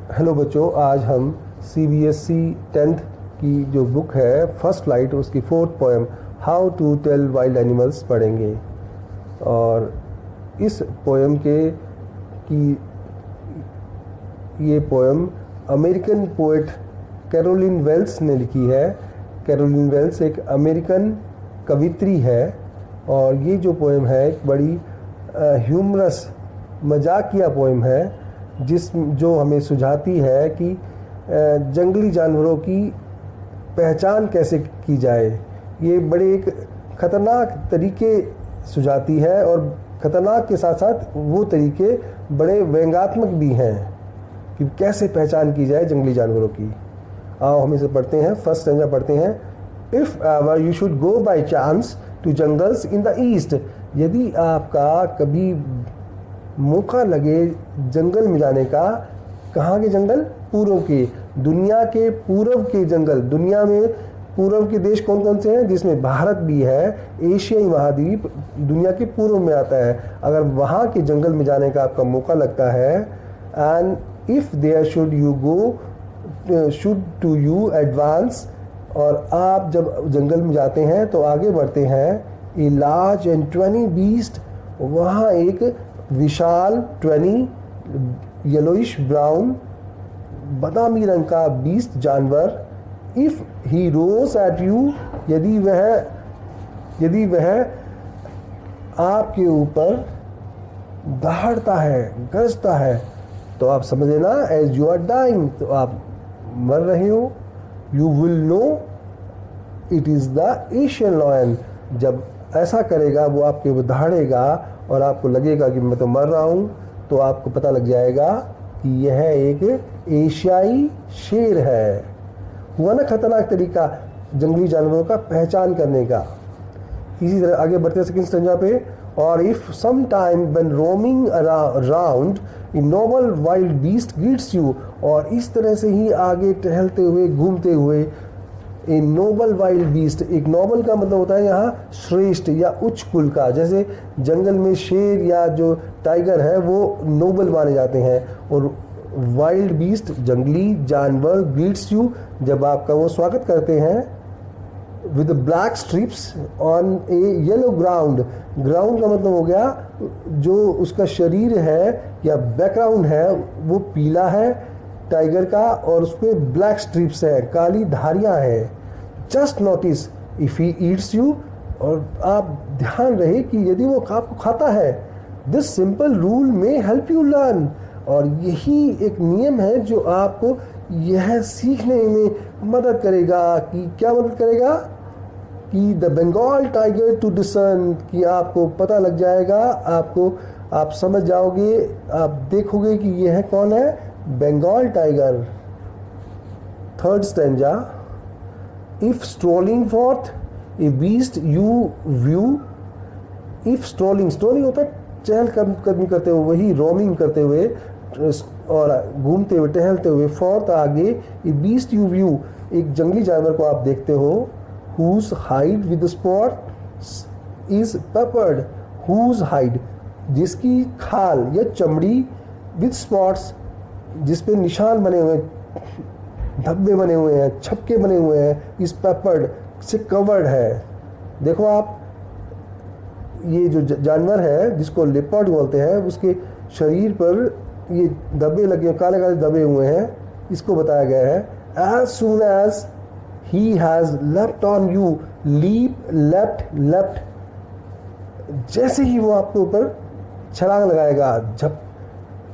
Hello बच्चों, आज हम CBSE 10th की जो बुक है फर्स्ट फ्लाइट उसकी 4th poem how to tell wild animals पढ़ेंगे। और इस पोएम की ये poem American poet Carolyn Wells ने लिखी है। कैरोलिन वेल्स एक अमेरिकन कवित्री है और ये जो पोएम है एक बड़ी ह्यूमरस मजाकिया पोएम है जो हमें सुझाती है कि जंगली जानवरों की पहचान कैसे की जाए। ये बड़े एक ख़तरनाक तरीके सुझाती है और ख़तरनाक के साथ साथ वो तरीके बड़े व्यंग्यात्मक भी हैं कि कैसे पहचान की जाए जंगली जानवरों की। आओ हम इसे पढ़ते हैं। फर्स्ट स्टैंजा पढ़ते हैं। If ever you should go by chance to jungles in the east, यदि आपका कभी मौका लगे जंगल में जाने का। कहाँ के जंगल? पूर्व के, दुनिया के पूर्व के जंगल। दुनिया में पूर्व के देश कौन कौन से हैं? जिसमें भारत भी है। एशियाई महाद्वीप दुनिया के पूर्व में आता है। अगर वहाँ के जंगल में जाने का आपका मौका लगता है, and if there should to you advance, और आप जब जंगल में जाते हैं तो आगे बढ़ते हैं। ए लार्ज एंड 20 बीस्ट, वहाँ एक विशाल 20 येलोइश ब्राउन बादामी रंग का बीस्ट जानवर। If he roars at you, यदि वह आपके ऊपर दहाड़ता है, गरजता है, तो आप समझ लेना एज यू आर डाइंग, तो आप मर रहे हो। You will know it is the Asian lion. जब ऐसा करेगा, वो आपके ऊपर दहाड़ेगा और आपको लगेगा कि मैं तो मर रहा हूँ, तो आपको पता लग जाएगा कि यह एक एशियाई शेर है। हुआ ना खतरनाक तरीका जंगली जानवरों का पहचान करने का। इसी तरह आगे बढ़ते हैं सेकंड स्टैंजा पे। और if some time when roaming around a noble wild beast greets you, और इस तरह से ही आगे टहलते हुए घूमते हुए ए नोबल वाइल्ड बीस्ट, एक नोबल का मतलब होता है यहाँ श्रेष्ठ या उच्च कुल का। जैसे जंगल में शेर या जो टाइगर है वो नोबल माने जाते हैं, और वाइल्ड बीस्ट जंगली जानवर ग्रीट्स यू, जब आपका वो स्वागत करते हैं। With black strips on A yellow ground, ground का मतलब हो गया जो उसका शरीर है या बैकग्राउंड है वो पीला है टाइगर का, और उस पर ब्लैक स्ट्रिप्स है, काली धारियां हैं। Just notice if he eats you, और आप ध्यान रहे कि यदि वो आपको खाता है। दिस सिंपल रूल में हेल्प यू लर्न, और यही एक नियम है जो आपको यह सीखने में मदद करेगा। कि क्या मदद करेगा? कि the Bengal tiger to discern, कि आपको पता लग जाएगा, आप समझ जाओगे, आप देखोगे कि यह कौन है, Bengal tiger. Third stanza. If strolling forth a beast you view, if strolling होता है चहल कदमी करते हुए, वही रोमिंग करते हुए और घूमते हुए टहलते हुए। फॉर्थ आगे, ए बीस्ट यू व्यू, एक जंगली जानवर को आप देखते हो। whose hide with the spot is peppered, whose hide, जिसकी खाल या चमड़ी with spots, जिस पे निशान बने हुए, धब्बे बने हुए हैं, छपके बने हुए हैं, is peppered से covered है। देखो आप, ये जो जानवर है जिसको लेपर्ड बोलते हैं, उसके शरीर पर ये धब्बे लगे, काले काले धब्बे हुए हैं, इसको बताया गया है। as soon as he has leapt on you, leap, leapt, जैसे ही वो आपके ऊपर छलांग लगाएगा, जब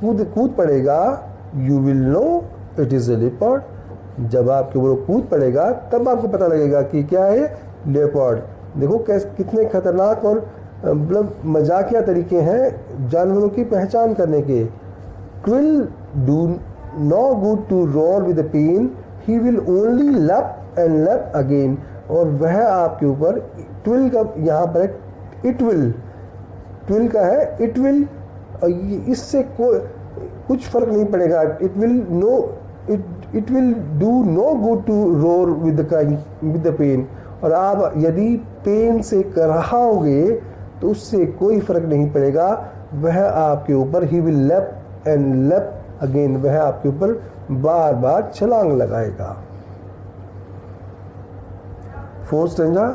कूद पड़ेगा, you will know it is a leopard, जब आपके ऊपर कूद पड़ेगा तब आपको पता लगेगा कि क्या है, लेपर्ड। देखो कितने खतरनाक और मतलब मजाकिया तरीके हैं जानवरों की पहचान करने के। It will do no good to roar with the pain, he will only leap and leap again, और वह आपके ऊपर ट्विल का यहाँ पर इट विल का है, इट विल, इससे कुछ फर्क नहीं पड़ेगा। It will do no good to roar with the pain, और आप यदि पेन से कराओगे तो उससे कोई फर्क नहीं पड़ेगा, वह आपके ऊपर he will leap and leap again वह आपके ऊपर बार बार छलांग लगाएगा। Fourth stanza,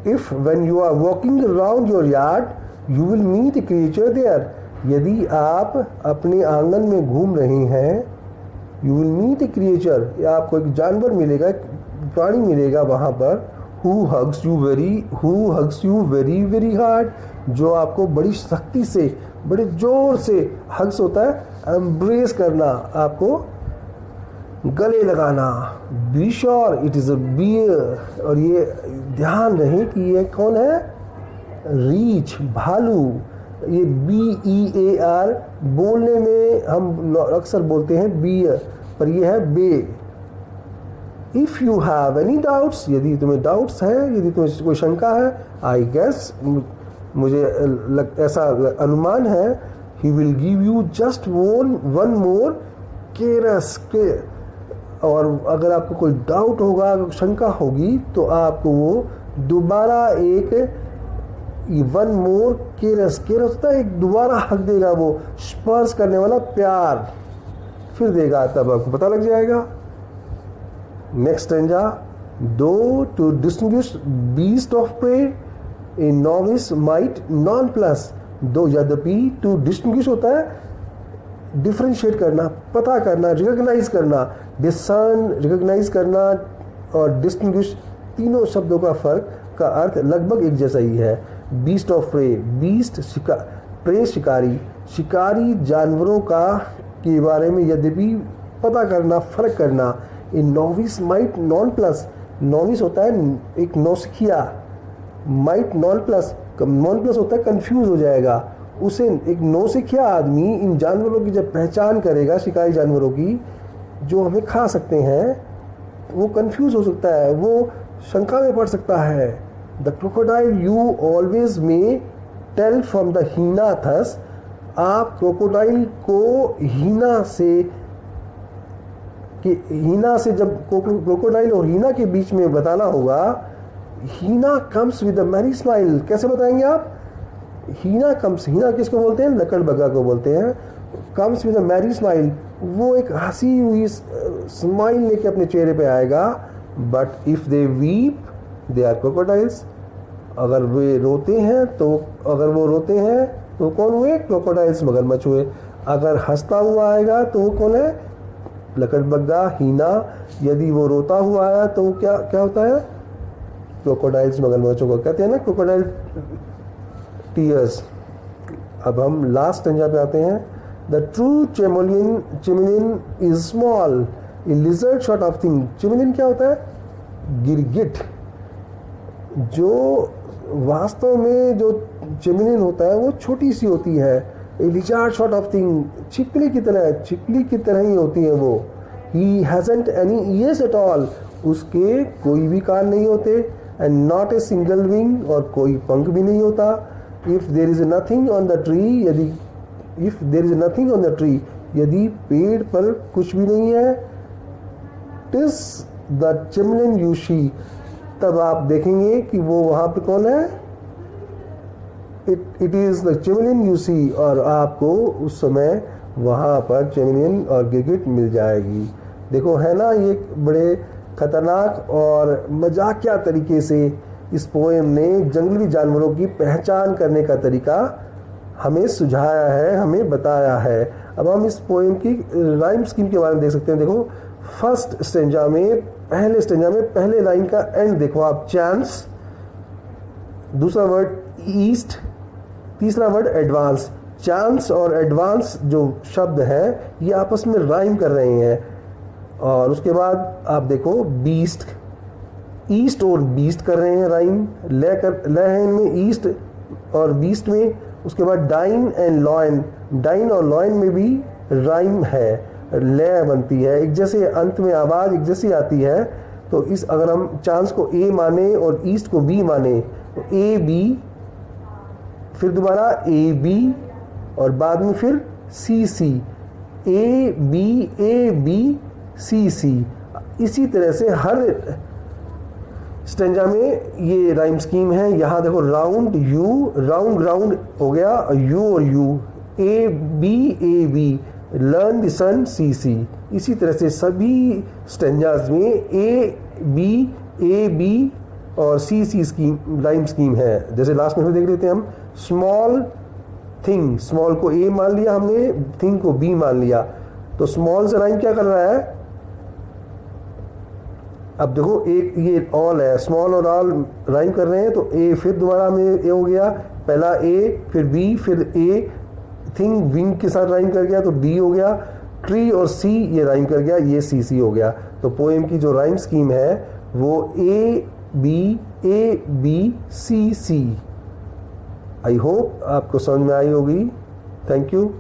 if when you are walking around your yard you will meet a creature there. यदि आप अपने आंगन में घूम रहे हैं, you will meet a creature, या आपको एक जानवर मिलेगा, एक प्राणी मिलेगा वहाँ पर, who hugs you very very hard, जो आपको बड़ी शक्ति से, बड़े जोर से, हग्स होता है एम्ब्रेस करना, आपको गले लगाना। Be sure it is a bear, और ये ध्यान रहे कि ये कौन है, रीछ, भालू। ये BEAR बोलने में हम अक्सर बोलते हैं बियर, पर ये है bay. If you have any doubts, यदि तुम्हें डाउट्स हैं, यदि तुम्हें कोई शंका है, आई गेस, मुझे ऐसा अनुमान है, he will give you just one more caress के। और अगर आपको कोई डाउट होगा, शंका होगी, तो आपको वो दोबारा एक वन मोर केरस होता है, एक दोबारा हक देगा, वो स्पर्श करने वाला प्यार फिर देगा, तब आपको पता लग जाएगा। Next stanza, though to distinguish beast of prey a novice might nonplus. Though, यद्यपि, टू डिस्टिंग्विश होता है डिफ्रेंशिएट करना, पता करना, रिकॉग्नाइज करना, डिसर्न रिकॉग्नाइज करना, और डिस्टिंग्विश, तीनों शब्दों का फर्क का अर्थ लगभग एक जैसा ही है। Beast of prey, beast prey शिकारी, शिकारी जानवरों का के बारे में यद्यपि पता करना, फर्क करना। A novice might nonplus, novice होता है एक नौसिखिया, माइट नॉन प्लस होता है कंफ्यूज हो जाएगा। उसे एक नौसिखिया आदमी इन जानवरों की जब पहचान करेगा, शिकारी जानवरों की जो हमें खा सकते हैं, वो कंफ्यूज हो सकता है, वो शंका में पड़ सकता है। The crocodile you always may tell from the hyena thus, आप क्रोकोडाइल को हीना से जब क्रोकोडाइल और हीना के बीच में बताना होगा, Heena comes with a merry smile, कैसे बताएंगे आप? हीना किसको बोलते हैं? लकड़बग्गा को बोलते हैं। Comes with a merry smile, वो एक हंसी हुई स्माइल लेके अपने चेहरे पे आएगा। But if they weep they are crocodiles, अगर वो रोते हैं तो कौन हुए? क्रोकोडाइल्स, मगरमच्छ हुए। अगर हंसता हुआ आएगा तो वो कौन है? लकड़बग्गा, हीना। यदि वो रोता हुआ आया तो वो क्या होता है? क्रोकोडाइल्स, मगरमच्छों को कहते हैं ना क्रोकोडाइल टीयर्स। अब हम लास्ट स्टेंजा पे आते हैं। The true chameleon is small, a lizard sort of thing. Chameleon क्या होता है? गिरगिट। जो वास्तव में जो चिमलिन होता है वो छोटी सी होती है। ए लिजर्ड सॉर्ट ऑफ थिंग, छिपकली की तरह ही होती है वो। He hasn't any years at all, उसके कोई भी कान नहीं होते। And not a single wing, और कोई पंख भी नहीं होता। If there is nothing on the tree, यदि पेड़ पर कुछ भी नहीं है, टिस द चिमलिन यू सी, तब आप देखेंगे कि वो वहां पे कौन है? It is the चिमलिन you see, और आपको उस समय वहां पर चिमलिन और गिरगिट मिल जाएगी। देखो है ना, ये बड़े खतरनाक और मजाकिया तरीके से इस पोएम ने जंगली जानवरों की पहचान करने का तरीका हमें सुझाया है, हमें बताया है। अब हम इस पोएम की राइम स्कीम के बारे में देख सकते हैं। देखो फर्स्ट स्टेंजा में, पहले लाइन का एंड देखो आप, चांस, दूसरा वर्ड ईस्ट, तीसरा वर्ड एडवांस। चांस और एडवांस जो शब्द है ये आपस में राइम कर रहे हैं। और उसके बाद आप देखो बीस्ट, ईस्ट और बीस्ट कर रहे हैं राइम, ले है इनमें ईस्ट और बीस्ट में। उसके बाद डाइन एंड लॉयन, डाइन और लॉयन में भी राइम है, ले बनती है, एक जैसे अंत में आवाज एक जैसी आती है। तो इस अगर हम चांस को ए माने और ईस्ट को बी माने तो ए बी, फिर दोबारा ए बी और बाद में फिर सी सी, ए बी सी सी। इसी तरह से हर स्टेंजा में ये राइम स्कीम है। यहाँ देखो राउंड यू, राउंड हो गया, यू और you, A B learn the sun C C. इसी तरह से सभी स्टेंजाज में ए बी और C C scheme rhyme scheme है। जैसे लास्ट में देख लेते हैं हम, स्मॉल थिंग, स्मॉल को ए मान लिया हमने, थिंग को बी मान लिया, तो स्मॉल से राइम क्या कर रहा है? अब देखो एक ये ऑल है, स्मॉल और ऑल राइम कर रहे हैं, तो ए फिर दोबारा में ए हो गया, पहला ए फिर बी फिर ए, थिंग विंग के साथ राइम कर गया तो बी हो गया, ट्री और सी ये राइम कर गया, ये सी सी हो गया। तो पोएम की जो राइम स्कीम है वो A B C C. I hope आपको समझ में आई होगी। Thank you.